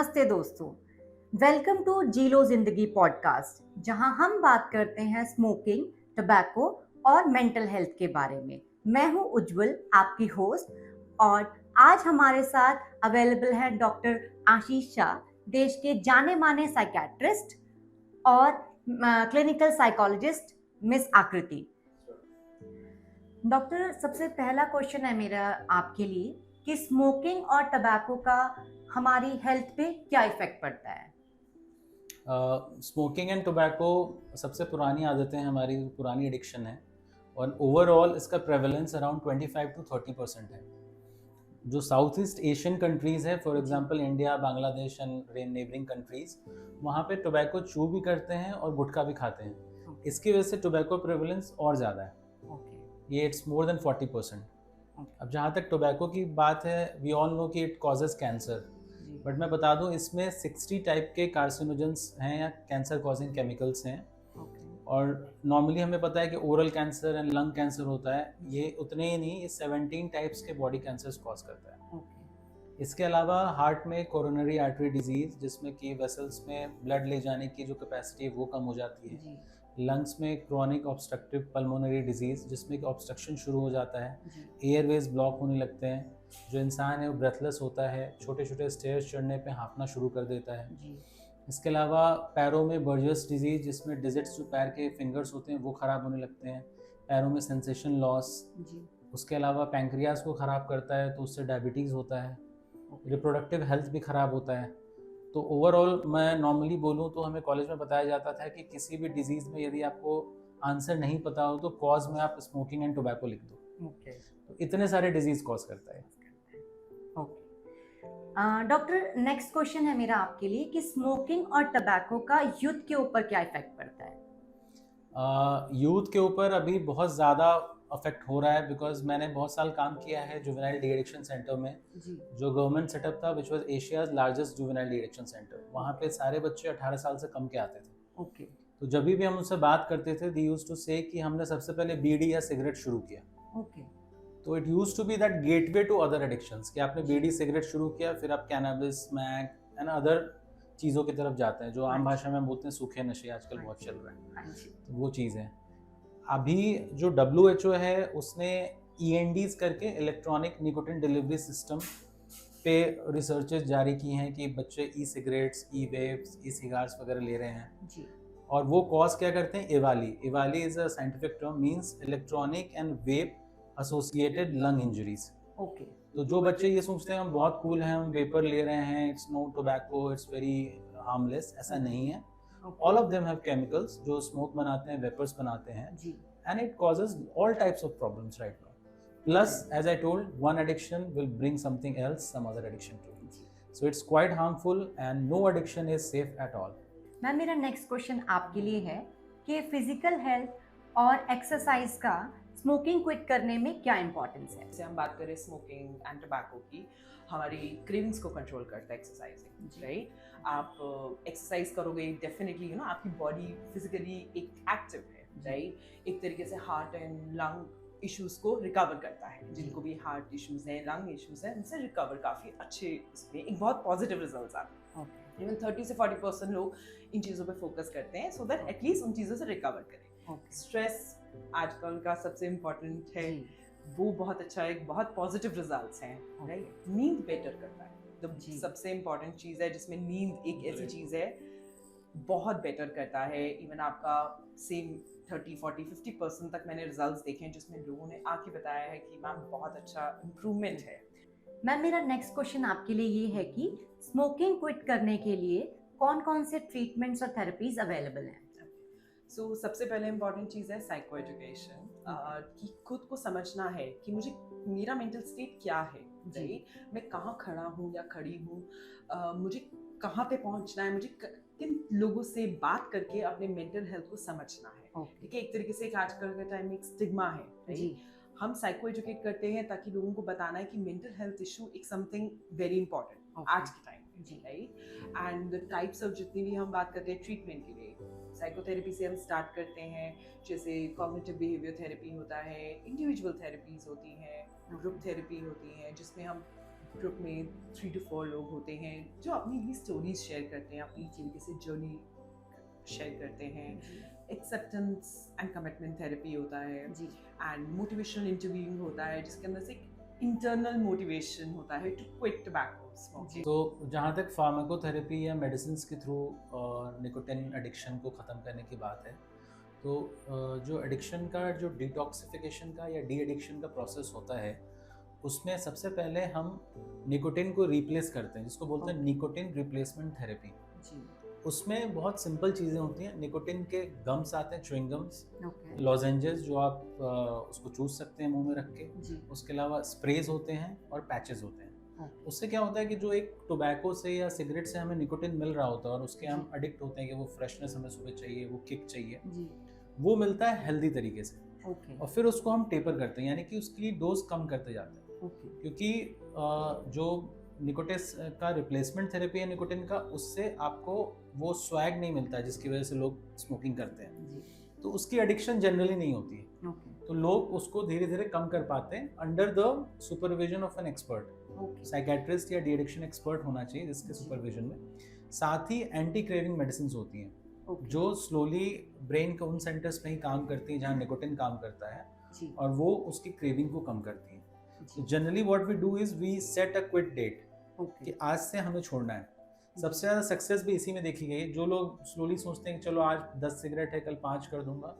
नमस्ते दोस्तों। Welcome to जीलो जिंदगी पॉडकास्ट, जहां हम बात करते हैं स्मोकिंग, टबैको और मेंटल हेल्थ के बारे में। मैं हूं उज्जवल, आपकी होस्ट, और आज हमारे साथ अवेलेबल है डॉक्टर आशीष शाह, देश के जाने माने साइकेट्रिस्ट और क्लिनिकल साइकोलॉजिस्ट मिस आकृति। डॉक्टर, सबसे पहला क्वेश्चन है मेरा आपके लिए कि स्मोकिंग और टबैको का हमारी हेल्थ पे क्या इफेक्ट पड़ता है। स्मोकिंग एंड टोबैको सबसे पुरानी आदतें हैं, हमारी पुरानी एडिक्शन है और ओवरऑल इसका प्रेवलेंस अराउंड 25 to 30% है। जो साउथ ईस्ट एशियन कंट्रीज़ है, for example India, Bangladesh and neighbouring countries, वहाँ पे टोबैको चू भी करते हैं और गुटखा भी खाते हैं। इसकी वजह से टोबैको प्रेवलेंस और ज़्यादा है। ये इट्स मोर देन 40%। अब जहाँ तक टोबैको की बात है, वी ऑल नो कि इट कॉजेज कैंसर, बट मैं बता दूं इसमें 60 टाइप के कार्सिनोजेंस हैं या कैंसर कॉजिंग केमिकल्स हैं। और नॉर्मली हमें पता है कि oral cancer and lung cancer होता है, ये उतने ही नहीं, ये 17 टाइप्स के बॉडी कैंसर्स कॉज करता है। इसके अलावा हार्ट में कोरोनरी आर्टरी डिजीज, जिसमें कि वेसल्स में ब्लड ले जाने की जो कैपेसिटी है वो कम हो जाती है। लंग्स में क्रोनिक ऑब्स्ट्रक्टिव पल्मोनरी डिजीज, जिसमें कि ऑब्स्ट्रक्शन शुरू हो जाता है, एयरवेज ब्लॉक होने लगते हैं, जो इंसान है वो ब्रेथलेस होता है, छोटे छोटे स्टेयर्स चढ़ने पे हाँफना शुरू कर देता है। इसके अलावा पैरों में बर्जर्स डिजीज, जिसमें डिजिट्स जो पैर के फिंगर्स होते हैं वो ख़राब होने लगते हैं, पैरों में सेंसेशन लॉस। उसके अलावा पैंक्रियाज को ख़राब करता है, तो उससे डायबिटीज़ होता है। रिप्रोडक्टिव हेल्थ भी ख़राब होता है। तो ओवरऑल मैं नॉर्मली बोलूँ तो हमें कॉलेज में बताया जाता था कि किसी भी डिजीज़ में यदि आपको आंसर नहीं पता हो तो कॉज में आप स्मोकिंग एंड टोबैको लिख दो। तो इतने सारे डिजीज़ कॉज करता है। डॉक्टर, नेक्स्ट क्वेश्चन है मेरा आपके लिए कि स्मोकिंग और टबैको का यूथ के ऊपर क्या इफेक्ट पड़ता है। यूथ के ऊपर अभी बहुत ज़्यादा अफेक्ट हो रहा है, बिकॉज मैंने बहुत साल काम किया है जुवेनाइल डी एडिक्शन सेंटर में, जो गवर्नमेंट सेटअप था, which was Asia's largest juvenile de addiction centre. वहाँ पे सारे बच्चे 18 साल से कम के आते थे। तो जब भी हम उनसे बात करते थे, दे यूज्ड टू से कि हमने सबसे पहले बीड़ी या सिगरेट शुरू किया। तो it used to be that gateway to other addictions, कि आपने बीड़ी सिगरेट शुरू किया, फिर आप कैनबिस, स्मैक एंड अदर चीज़ों की तरफ जाते हैं, जो आम भाषा में बोलते हैं सूखे नशे, आजकल बहुत चल रहा है। तो वो चीज़ है। अभी जो WHO है, उसने ENDs करके इलेक्ट्रॉनिक निकोटिन डिलीवरी सिस्टम पे रिसर्चेस जारी की हैं कि बच्चे ई सिगरेट्स, ई वेप्स, ई सिगार्स वगैरह ले रहे हैं। और वो कॉज क्या करते हैं? EVALI is a scientific term, means electronic and vape associated lung injuries. तो जो बच्चे ये सोचते हैं हम बहुत कूल हैं, हम वेपर ले रहे हैं, it's no tobacco, it's very harmless, ऐसा नहीं है। All of them have chemicals जो स्मोक बनाते हैं, वेपर्स बनाते हैं, and it causes all types of problems right now. Plus, as I told, one addiction will bring something else, some other addiction too. So it's quite harmful and no addiction is safe at all. Ma'am, मेरा next question आपके लिए है कि physical health और exercise का smoking quit करने में क्या इंपॉर्टेंस है। जैसे हम बात करें स्मोकिंग एंड टबैको की, हमारी क्रेविंग्स को कंट्रोल करता है एक्सरसाइजिंग, राइट। आप एक्सरसाइज करोगे, डेफिनेटली आपकी बॉडी फिजिकली एक एक्टिव है, राइट। एक तरीके से हार्ट एंड लंग इश्यूज को रिकवर करता है। जिनको भी हार्ट इश्यूज हैं, लंग इश्यूज हैं, उनसे रिकवर काफ़ी अच्छे, इसमें एक बहुत पॉजिटिव रिजल्ट्स आते हैं। इवन 30 से 40% लोग इन चीज़ों पे फोकस करते हैं, सो दैट एटलीस्ट उन चीज़ों से रिकवर करें। स्ट्रेस आजकल का सबसे इम्पोर्टेंट है, वो बहुत अच्छा है, बहुत पॉजिटिव रिजल्ट्स हैं, राइट। नींद बेटर करता है, तो सबसे इम्पोर्टेंट चीज़ है, जिसमें नींद एक ऐसी चीज़ है बहुत बेटर करता है। इवन आपका सेम 30, 40, 50% तक मैंने रिजल्ट्स देखे हैं, जिसमें लोगों ने आके बताया है कि मैम बहुत अच्छा इम्प्रूवमेंट है। मैम, मेरा नेक्स्ट क्वेश्चन आपके लिए ये है कि स्मोकिंग क्विट करने के लिए कौन कौन से ट्रीटमेंट्स और थेरेपीज अवेलेबल हैं। सो सबसे पहले इम्पॉर्टेंट चीज़ है साइको एजुकेशन, कि खुद को समझना है कि मुझे मेरा मेंटल स्टेट क्या है, राइट। मैं कहाँ खड़ा हूँ या खड़ी हूँ, मुझे कहाँ पे पहुँचना है, मुझे किन लोगों से बात करके अपने मेंटल हेल्थ को समझना है। ठीक है, एक तरीके से एक आजकल के टाइम में एक स्टिग्मा है, राइट। हम साइको एजुकेट करते हैं ताकि लोगों को बताना है कि मेंटल हेल्थ इशू एक समथिंग वेरी इंपॉर्टेंट आज के टाइम में, राइट। एंड टाइप्स ऑफ जितनी भी हम बात करते हैं ट्रीटमेंट के लिए, साइकोथेरेपी से हम स्टार्ट करते हैं। जैसे कॉग्निटिव बिहेवियर थेरेपी होता है, इंडिविजुअल थेरेपीज होती हैं, ग्रुप थेरेपी होती हैं, जिसमें हम ग्रुप में 3 to 4 लोग होते हैं जो अपनी स्टोरीज शेयर करते हैं, अपनी तरीके से जर्नी शेयर करते हैं। एक्सेप्टेंस एंड कमिटमेंट थेरेपी होता है जी एंड मोटिवेशनल इंटरव्यूइंग होता है, जिसके अंदर से इंटरनल मोटिवेशन होता है टू क्विट टोबैको स्मोकिंग। तो जहाँ तक फार्माकोथेरेपी या मेडिसिन के थ्रू निकोटिन एडिक्शन को ख़त्म करने की बात है, तो जो एडिक्शन का जो डिटॉक्सिफिकेशन का या डी एडिक्शन का प्रोसेस होता है, उसमें सबसे पहले हम निकोटिन को रिप्लेस करते हैं, जिसको बोलते हैं निकोटिन रिप्लेसमेंट थेरेपी। जी उसमें बहुत सिंपल चीज़ें होती हैं। निकोटिन के गम्स आते हैं, च्युइंग गम्स, ओके लॉजेंजेस जो आप उसको चूस सकते हैं मुंह में रख के। जी उसके अलावा स्प्रेज होते हैं और पैचेस होते हैं। ओके उससे क्या होता है कि जो एक टोबैको से या सिगरेट से हमें निकोटिन मिल रहा होता है और उसके हम एडिक्ट होते हैं कि वो फ्रेशनेस हमें सुबह चाहिए, वो किक चाहिए, जी वो मिलता है हेल्दी तरीके से। ओके और फिर उसको हम टेपर करते हैं, यानी कि उसकी डोज कम करते जाते हैं। ओके क्योंकि जो निकोटिस का रिप्लेसमेंट थेरेपी है निकोटिन का, उससे आपको वो स्वैग नहीं मिलता है जिसकी वजह से लोग स्मोकिंग करते हैं। जी तो उसकी एडिक्शन जनरली नहीं होती है, ओके तो लोग उसको धीरे धीरे कम कर पाते हैं under the supervision of an expert. Okay psychiatrist या डी एडिक्शन एक्सपर्ट होना चाहिए जिसके जी। सुपरविजन में। साथ ही एंटी क्रेविंग मेडिसिन होती हैं ओके जो स्लोली ब्रेन के उन सेंटर्स पे ही काम करती हैं जहाँ निकोटिन काम करता है, जी और वो उसकी क्रेविंग को कम करती हैं। जी generally what we do is we set a quit date okay कि आज से हमें छोड़ना है। सबसे ज़्यादा सक्सेस भी इसी में देखी गई है। जो लोग स्लोली सोचते हैं कि चलो आज 10 सिगरेट है, कल 5 कर दूंगा,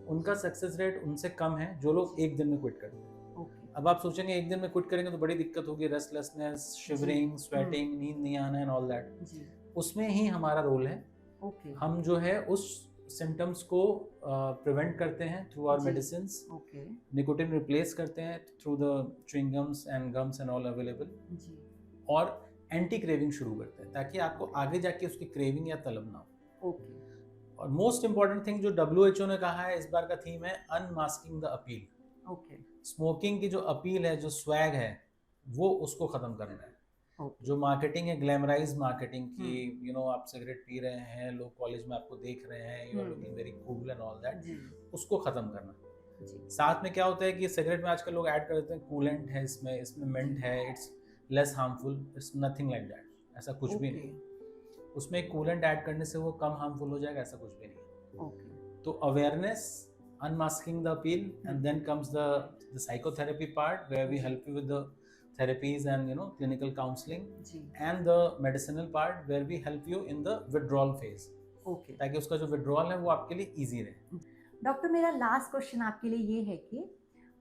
उनका सक्सेस रेट उनसे कम है जो लोग एक दिन में क्विट करते हैं। ओके अब आप सोचेंगे एक दिन में क्विट करेंगे तो बड़ी दिक्कत होगी, रेस्टलेसनेस, शिवरिंग, स्वेटिंग, नींद नहीं आना एंड ऑल दैट। जी उसमें ही हमारा रोल है। ओके हम जो है उस सिम्टम्स को प्रिवेंट करते हैं थ्रू आवर जी। मेडिसिन्स। ओके निकोटिन रिप्लेस करते हैं through the chewing gums and gums and all available, जी और एंटी क्रेविंग शुरू करते हैं ताकि आपको आगे जाके उसकी क्रेविंग या तलब ना हो। ओके और मोस्ट इंपॉर्टेंट थिंग जो WHO ने कहा है, इस बार का थीम है unmasking the appeal. Okay smoking की जो अपील है, जो स्वैग है, वो उसको खत्म करना है। ओके जो मार्केटिंग है, ग्लैमराइज मार्केटिंग की, यू नो आप सिगरेट पी रहे हैं, लोग कॉलेज में आपको देख रहे हैं, you are looking very cool and all that, जी उसको खत्म करना। जी साथ में क्या होता है कि सिगरेट में आजकल लोग ऐड कर देते हैं कूलेंट है, इसमें मिंट है, it's less harmful, it's nothing like that. ऐसा कुछ भी नहीं। उसमें एक कूलेंट ऐड करने से वो कम हार्मफुल हो जाएगा, ऐसा कुछ भी नहीं। ओके तो awareness, unmasking the appeal, and then comes the psychotherapy part where we help you with the therapies and clinical counseling, जी and the medicinal part where we help you in the withdrawal phase, okay ताकि उसका जो withdrawal है वो आपके लिए easy रहे। Doctor, मेरा लास्ट क्वेश्चन आपके लिए ये है कि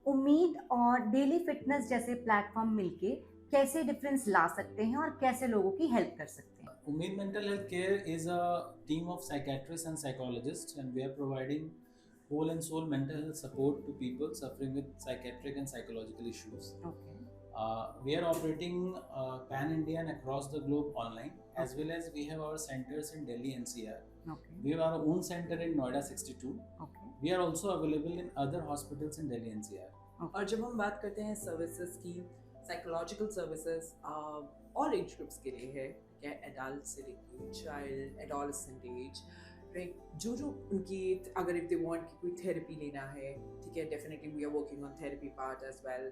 उम्मीद और डेली फिटनेस जैसे प्लेटफॉर्म मिलके कैसे डिफरेंस ला सकते हैं और कैसे लोगों की हेल्प कर सकते हैं? Umeed Mental Health Care is a team of psychiatrists and psychologists, and we are providing whole and soul mental health support to people suffering with psychiatric and psychological issues. Okay We are operating pan-India and across the globe online, as well as we have our centers in Delhi NCR. Okay We have our own center in Noida 62. Okay We are also available in other hospitals in Delhi NCR. और जब हम बात करते हैं services की, psychological services all age groups के लिए है, क्या एडल्ट से लेकर चाइल्ड, एडोलेसेंट एज, राइट, जो उनकी अगर इफ दे वांट कि कोई थेरेपी लेना है, ठीक है, definitely we are working on therapy part as well.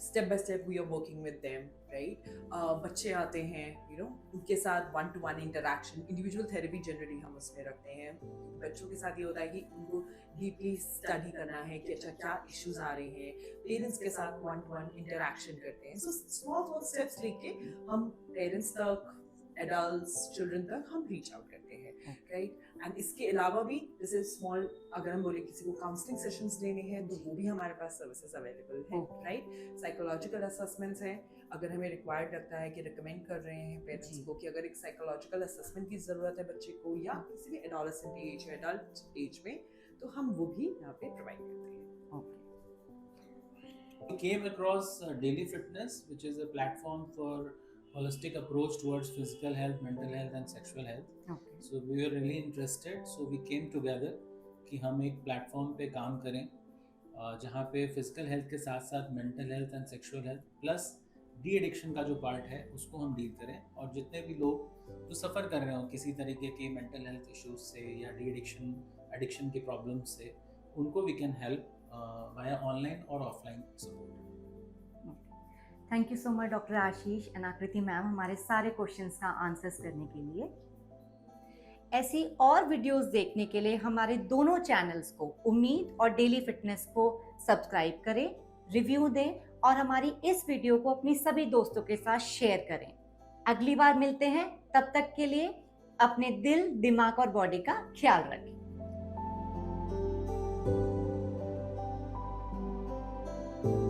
Step by step we are working with them, right. बच्चे आते हैं, उनके साथ 1-to-1 interaction, individual therapy generally हम उसमें रखते हैं। बच्चों के साथ ये होता है कि उनको डीपली स्टडी करना है कि अच्छा क्या इश्यूज आ रहे हैं, पेरेंट्स के साथ 1-to-1 इंटरेक्शन करते हैं। सो स्मॉल स्टेप्स लेके हम पेरेंट्स तक, एडल्ट्स, चिल्ड्रन तक हम रीच आउट करते हैं, राइट। एंड इसके अलावा भी जैसे स्मॉल, अगर हम बोले किसी को काउंसलिंग सेशंस लेने हैं तो वो भी हमारे पास सर्विसेज अवेलेबल हैं, राइट। साइकोलॉजिकल असेसमेंट्स हैं, अगर हमें रिक्वायर्ड लगता है कि रिकमेंड कर रहे हैं पेरेंट्स को कि अगर एक साइकोलॉजिकल असेसमेंट की ज़रूरत है बच्चे को या किसी भी एडोलेसेंट एज या एडल्ट एज में, तो हम वो भी यहाँ पे प्रोवाइड करते हैं। Okay We came across Daily Fitness, which is a platform for holistic approach towards physical health, mental health and sexual health. Okay So we were really interested, so we came together कि हम एक platform पे काम करें जहाँ पे physical health के साथ साथ mental health and sexual health plus de addiction का जो पार्ट है उसको हम डील करें, और जितने भी लोग जो सफ़र कर रहे हो किसी तरीके के मेंटल हेल्थ इश्यूज से या डी एडिक्शन के प्रॉब्लम्स से, उनको we can help via online और offline support. Thank you so much doctor Ashish and Aakriti ma'am हमारे सारे क्वेश्चंस का आंसर्स करने के लिए। ऐसी और वीडियोस देखने के लिए हमारे दोनों चैनल्स को उम्मीद और डेली फिटनेस को सब्सक्राइब करें, रिव्यू दें और हमारी इस वीडियो को अपनी सभी दोस्तों के साथ शेयर करें। अगली बार मिलते हैं, तब तक के लिए अपने दिल, दिमाग और बॉडी का ख्याल रखें।